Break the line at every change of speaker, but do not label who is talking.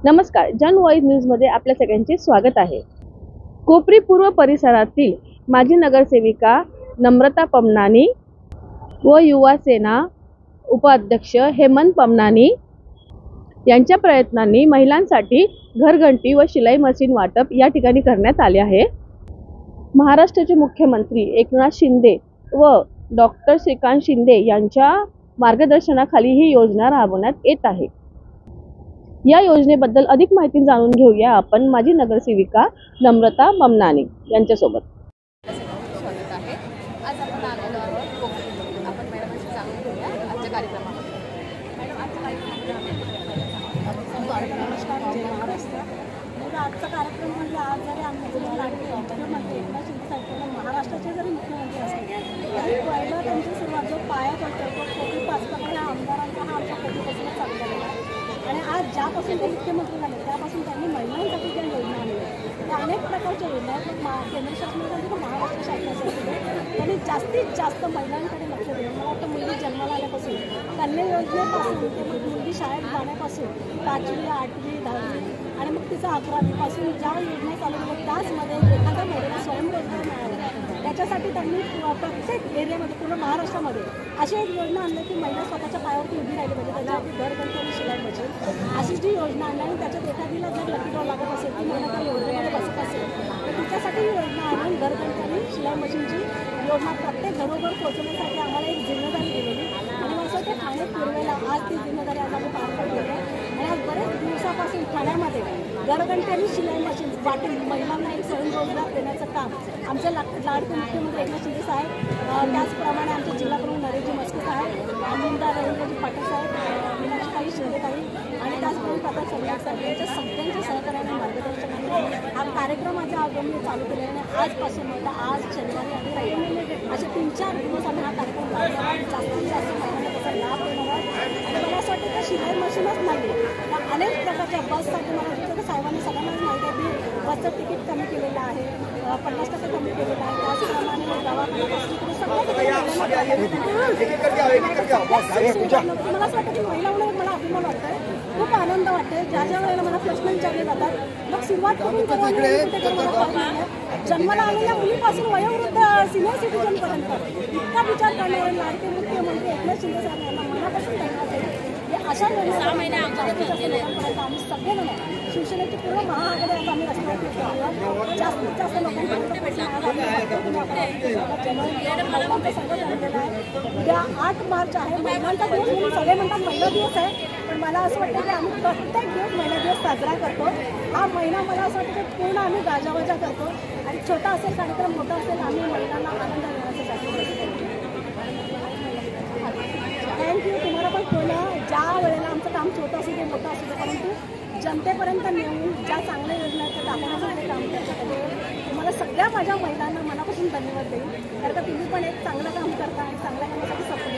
नमस्कार, जन व्हॉइस न्यूजमध्ये आपल्या सगळ्यांचे स्वागत आहे। कोपरी पूर्व परिसरातील माजी नगरसेविका नम्रता पमनानी व युवा सेना उपाध्यक्ष हेमंत पमनानी यांच्या प्रयत्नांनी महिलांसाठी घरघंटी व शिलाई मशीन वाटप या ठिकाणी करण्यात आले आहे। महाराष्ट्राचे मुख्यमंत्री एकनाथ शिंदे व डॉक्टर श्रीकांत शिंदे यांच्या मार्गदर्शनाखाली ही योजना राबवण्यात येत आहे। या योजनेबद्दल अधिक माहिती जाणून घेऊया आपण माजी नगरसेविका नम्रता पमनानी यांच्यासोबत।
स्वागत आहे। आज आपण आलेलो आहोत कोकणी। आपण मॅडमांशी जाणून घेऊया आजच्या कार्यक्रमामध्ये। मॅडम, आजच्या
नमस्कार, जय महाराष्ट्र। आजचा कार्यक्रम म्हणजे आज जरी आमचे लाडके मुख्यमंत्री एकनाथ शिंदे साहेब महाराष्ट्राचे जरी मुख्यमंत्री असतील तरी पहिला त्यांची सुरुवात जो पाया पडतो तो कोकणी पाचपकडे ह्या आमदारांचा हा आमच्या कोकणीपासूनच चालू झालेला आहे। आणि आज ज्यापासून ते मुख्यमंत्री झाले त्यापासून त्यांनी महिलांसाठी ज्या योजना आणल्या त्या अनेक प्रकारच्या योजना आहेत। केंद्र शासनासाठी तर महाराष्ट्र शासनासाठी त्यांनी जास्तीत जास्त महिलांकडे लक्ष दिलं। मला वाटतं मुलगी जन्माला आल्यापासून कन्या योजनेपासून ते मग मुलगी शाळेत जाण्यापासून 5वी 8वी 10वी आणि मग तिचं 11वीपासून ज्या योजना चालू झाल्या त्याचमध्ये एखाद्या महिलेला स्वयंरोजगार मिळाला त्याच्यासाठी त्यांनी प्रत्येक एरियामध्ये पूर्ण महाराष्ट्रामध्ये अशी एक योजना आणली की महिला स्वतःच्या पायावरती उभी राहिली पाहिजे। त्याच्यावरती घरघंटी आणि शिलाई मशीन अशी जी योजना आणली आणि त्याच्यात एखादीला जर लकी ड्रॉ लागत असेल ती महिला त्या योजनेमध्ये बसत असेल तर तिच्यासाठी ही योजना आणून घरघंटी आणि शिलाई मशीनची योजना प्रत्येक घरोघर पोहोचवण्यासाठी आम्हाला एक जिम्मेदारी दिलेली आणि मला असं वाटतं ठाणे पूर्वेला आज ती जिम्मेदारी आज आम्ही पार पडलेली आहे। आणि आज बरेच दिवसापासून ठाण्यामध्ये घरघंटी आणि शिलाई मशीन वाटून महिलांना एक स्वयंरोजगार देण्याचं काम आमचे लाडके मुख्यमंत्री एकनाथ शिंदे साहेब, त्याचप्रमाणे आमचे जिल्हा प्रमुख नरेशजी मस्के साहेब, आमदार रवींद्रजी पाटील साहेब, मीनाक्षीताई शिंदेताई आणि त्याचप्रमाणे प्रताप सरनाईक साहेब यांच्या सगळ्यांच्या सहकार्याने मार्गदर्शनाने हा कार्यक्रम माझ्या आगामी चालू केलेला आहे। आजपासून म्हणजे आज शनिवारी आणि रविवारी असे 3-4 दिवस आम्ही हा कार्यक्रम राबवणार आहोत। जास्तीत जास्त महिलांना त्याचा लाभ देणार आहोत। आणि मला असं वाटतं की शिलाई मशीनच नाही तर अनेक प्रकारच्या बससाठी मला वाटतं की साहेबांनी सगळ्यांनाच माहिती आहे की बसचं तिकीट कमी केलेलं आहे, 50% कमी केलेलं आहे। त्याचप्रमाणे दवाखान्यापासून सगळं मला असं वाटतं की महिला म्हणून मला अभिमान वाटतोय, खूप आनंद वाटतोय। ज्या वेळेला मला प्रश्न विचारले जातात मग सुरुवात करून जन्माला आलेल्या मुलीपासून वयोवृद्ध सिनियर सिटीजनपर्यंत इतका विचार करणारे लाडके मुख्यमंत्री एकनाथ शिंदे साहेब यांना मनापासून धन्यवाद देतो। अशा लोकांपर्यंत आम्ही सगळेजण शिवसेनेची पूर्ण महाआघाडी आता आम्ही रस्त्यावरती जास्तीत जास्त लोकांपर्यंत उद्या 8 मार्च आहे, महिलांचा दिवस म्हणून सगळे म्हणतात महिला दिवस आहे, पण मला असं वाटतं की आम्ही प्रत्येक दिवस महिला दिवस साजरा करतो। हा महिना मला असं वाटतं की पूर्ण आम्ही गाजावाजा करतो आणि छोटा असेल कार्यक्रम मोठा असेल आम्ही महिलांना आनंद देण्यासाठी थँक्यू। तुम्हाला पण कोणा ज्या वेळेला आमचं काम छोटं असू दे मोठं असू दे परंतु जनतेपर्यंत नेऊन ज्या चांगल्या योजना आहेत त्या दाखवण्याचं जे काम करतात तुम्हाला सगळ्या माझ्या महिलांना मनापासून धन्यवाद देईन, कारण का तुम्ही पण एक चांगलं काम करता आणि चांगल्या कामासाठी सपोर्ट